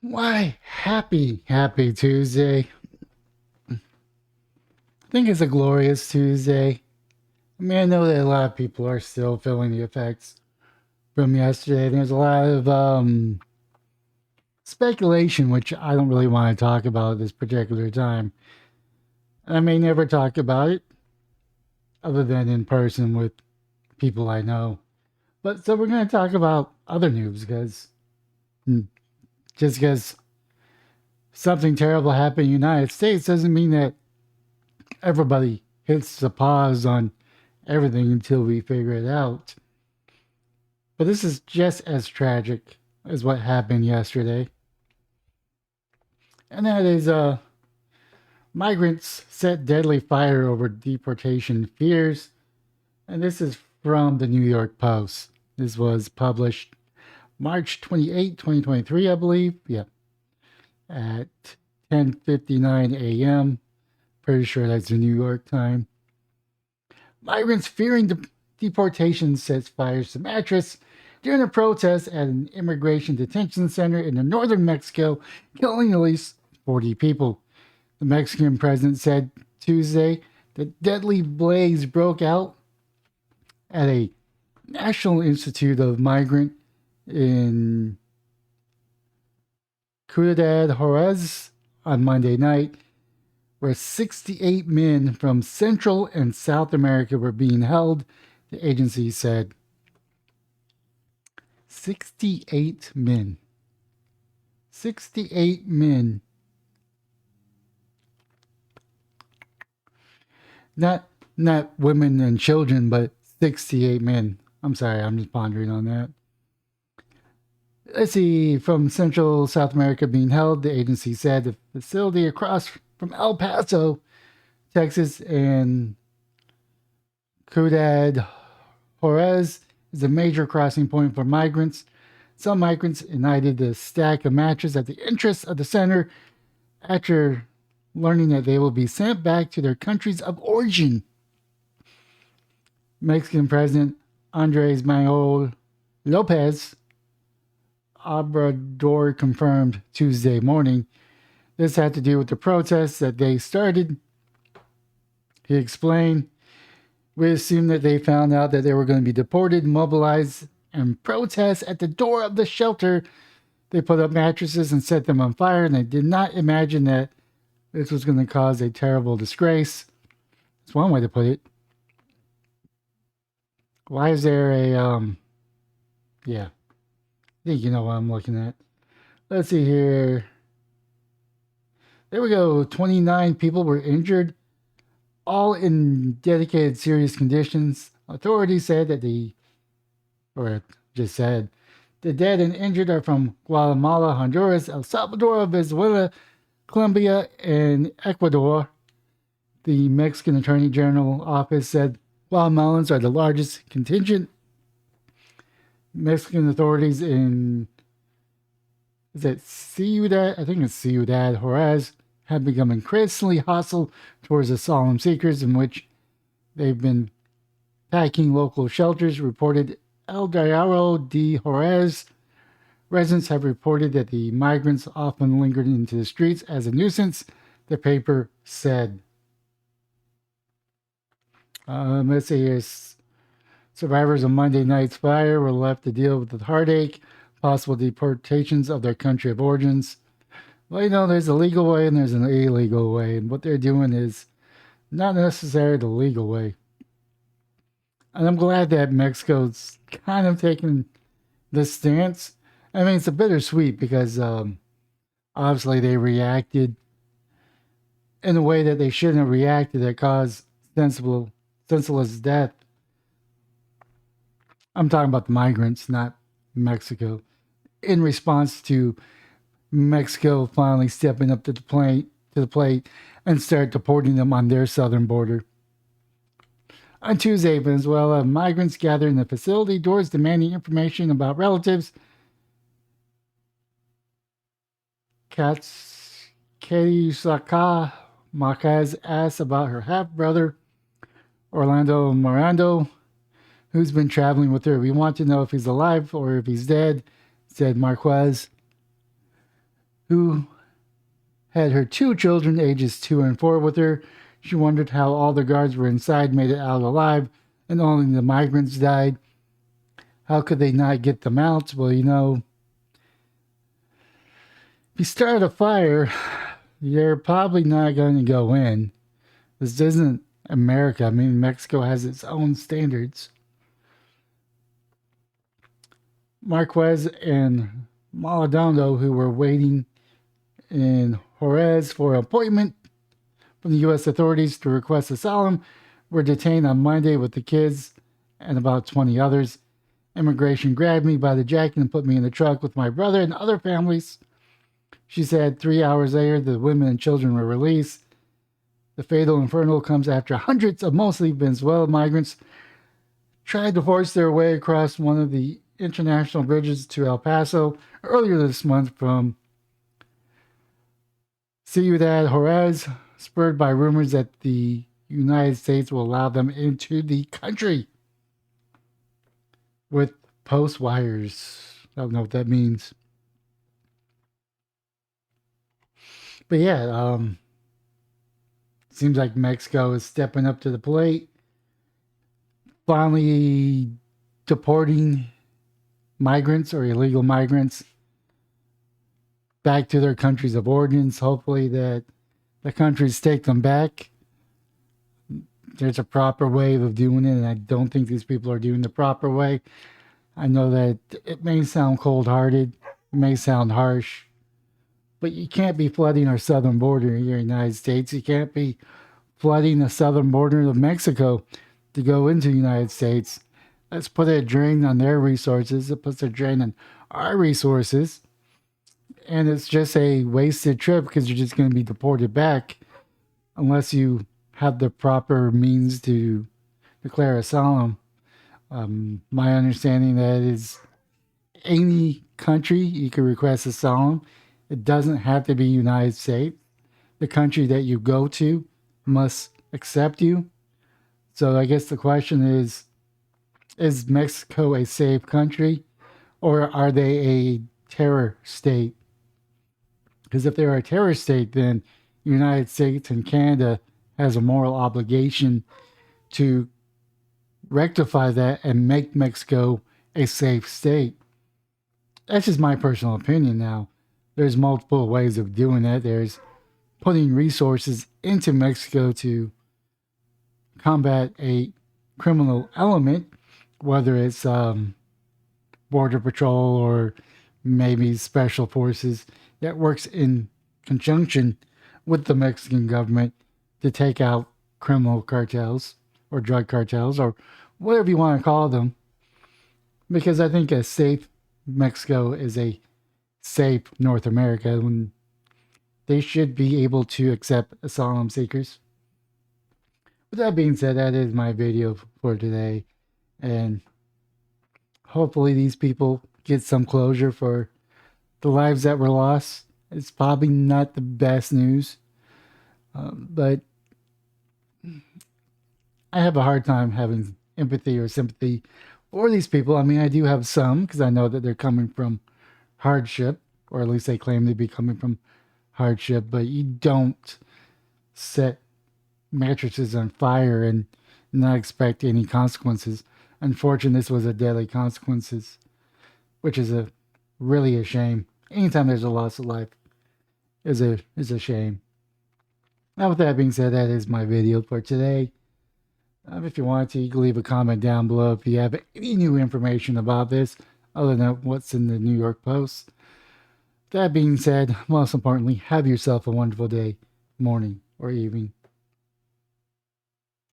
Why, happy Tuesday. I think it's a glorious Tuesday. I mean, I know that a lot of people are still feeling the effects from yesterday. There's a lot of speculation, which I don't really want to talk about at this particular time. I may never talk about it other than in person with people I know. But so we're going to talk about other news because just because something terrible happened in the United States doesn't mean that everybody hits the pause on everything until we figure it out. But this is just as tragic as what happened yesterday. And that is migrants set deadly fire over deportation fears. And this is from the New York Post. This was published March 28, 2023, I believe. Yeah. At 10:59 a.m. Pretty sure that's the New York time. Migrants fearing deportation sets fires to mattress during a protest at an immigration detention center in the northern Mexico, killing at least 40 people. The Mexican president said Tuesday the deadly blaze broke out at a National Institute of Migrant in Ciudad Juarez on Monday night, where 68 men from Central and South America were being held, the agency said. 68 men. 68 men. Not women and children, but 68 men. I'm sorry, I'm just pondering on that. Let's see, from Central South America being held, the agency said the facility across from El Paso, Texas, and Ciudad Juarez is a major crossing point for migrants. Some migrants ignited the stack of matches at the entrance of the center after learning that they will be sent back to their countries of origin. Mexican President Andres Manuel Lopez Obrador confirmed Tuesday morning this had to do with the protests that they started. He explained, we assumed that they found out that they were going to be deported, mobilized, and protest at the door of the shelter. They put up mattresses and set them on fire, and they did not imagine that this was going to cause a terrible disgrace. That's one way to put it. Why is there yeah, I think you know what I'm looking at. Let's see here. There we go. 29 people were injured, all in dedicated serious conditions. Authorities said that the dead and injured are from Guatemala, Honduras, El Salvador, Venezuela, Colombia, and Ecuador. The Mexican Attorney General office said Guatemalans are the largest contingent. Mexican authorities in Ciudad Juarez have become increasingly hostile towards asylum seekers, in which they've been packing local shelters, reported El Diario de Juarez. Residents have reported that the migrants often lingered into the streets as a nuisance, the paper said. Let's see here. Survivors of Monday night's fire were left to deal with the heartache, possible deportations of their country of origins. Well, you know, there's a legal way and there's an illegal way, and what they're doing is not necessarily the legal way. And I'm glad that Mexico's kind of taking this stance. I mean, it's a bittersweet because obviously they reacted in a way that they shouldn't have reacted that caused senseless death. I'm talking about the migrants, not Mexico. In response to Mexico finally stepping up to the plate and start deporting them on their southern border. On Tuesday, Venezuela migrants gathered in the facility doors demanding information about relatives. Katsaka Marquez asked about her half brother, Orlando Mirando, who's been traveling with her. We want to know if he's alive or if he's dead, said Marquez. who had her two children, ages 2 and 4, with her. She wondered how all the guards were inside made it out alive and only the migrants died. How could they not get them out? Well, if you start a fire, you're probably not going to go in. This isn't America. I mean, Mexico has its own standards. Marquez and Maldonado, who were waiting in Juarez for an appointment from the U.S. authorities to request asylum, were detained on Monday with the kids and about 20 others. Immigration grabbed me by the jacket and put me in the truck with my brother and other families. She said 3 hours later, the women and children were released. The fatal inferno comes after hundreds of mostly Venezuelan migrants tried to force their way across one of the international bridges to El Paso earlier this month from Ciudad Juarez, spurred by rumors that the United States will allow them into the country with post wires. I don't know what that means. But yeah, seems like Mexico is stepping up to the plate, finally deporting migrants or illegal migrants back to their countries of origins. Hopefully that the countries take them back. There's a proper way of doing it, and I don't think these people are doing the proper way. I know that it may sound cold-hearted, it may sound harsh, but you can't be flooding our southern border here in the United States. You can't be flooding the southern border of Mexico to go into the United States. Let's put a drain on their resources. It puts a drain on our resources. And it's just a wasted trip because you're just going to be deported back unless you have the proper means to declare asylum. My understanding that is any country you can request asylum. It doesn't have to be United States. The country that you go to must accept you. So I guess the question is Mexico a safe country or are they a terror state? Because if they're a terror state, then the United States and Canada has a moral obligation to rectify that and make Mexico a safe state. That's just my personal opinion now. There's multiple ways of doing that. There's putting resources into Mexico to combat a criminal element, whether it's Border Patrol or maybe special forces that works in conjunction with the Mexican government to take out criminal cartels or drug cartels or whatever you want to call them. Because I think a safe Mexico is a safe North America when they should be able to accept asylum seekers. With that being said, that is my video for today. And hopefully these people get some closure for the lives that were lost. It's probably not the best news, but I have a hard time having empathy or sympathy for these people. I mean, I do have some because I know that they're coming from hardship, or at least they claim to be coming from hardship, but you don't set mattresses on fire and not expect any consequences. Unfortunately, this was a deadly consequences, which is really a shame. Anytime there's a loss of life is a shame. Now, with that being said, that is my video for today. If you want to, you can leave a comment down below if you have any new information about this, other than what's in the New York Post. That being said, most importantly, have yourself a wonderful day, morning, or evening.